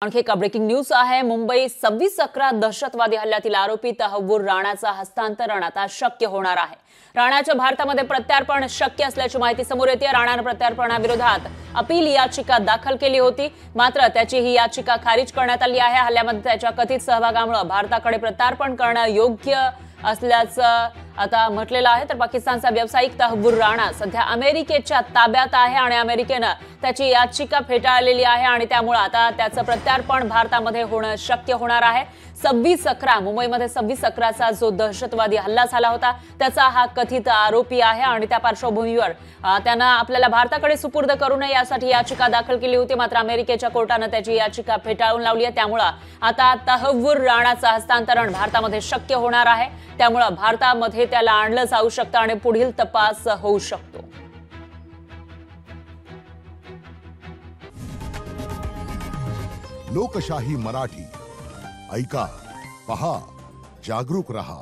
आणखी एक breaking news आहे। मुंबई 26/11 दहशतवादी हल्ल्यातील आरोपी तहव्वूर राणाचा हस्तांतरण आता शक्य होणार आहे। राणाच्या भारतामध्ये प्रत्यार्पण शक्य असल्याची माहिती समोर येते। राणाने प्रत्यार्पणाविरोधात अपील याचिका दाखल केली होती, मात्र त्याची ही याचिका खारिज करण्यात आली आहे। हल्ल्यामध्ये त्याच्या कथित सहभागामुळे भारताकडे प्रत्यार्पण करणं योग्य असल्याचं आता म्हटलेलं आहे। तर पाकिस्तानचा व्यावसायिक तहव्वूर राणा सध्या अमेरिकेच्या ताब्यात आहे आणि अमेरिकेने त्याची याचिका फेटाळलेली आहे आणि त्यामुळे आता त्याचं प्रत्यार्पण भारतामध्ये होणं शक्य होणार आहे। 26/11 मुंबईमध्ये 26/11चा जो दहशतवादी हल्ला झाला होता त्याचा हा कथित आरोपी आहे आणि त्या पार्श्वभूमीवर त्यानं आपल्याला भारताकडे सुपूर्द करू नये यासाठी याचिका दाखल केली होती, मात्र अमेरिकेच्या कोर्टाने त्याची याचिका फेटाळून लावली आहे। त्यामुळे आता तहव्वूर राणाचं हस्तांतरण भारतामध्ये शक्य होणार आहे। त्यामुळे भारतामध्ये त्याला आणलं जाऊ शकतं आणि पुढील तपास होऊ शकतो। लोकशाही मराठी ऐका, पहा, जागरूक रहा।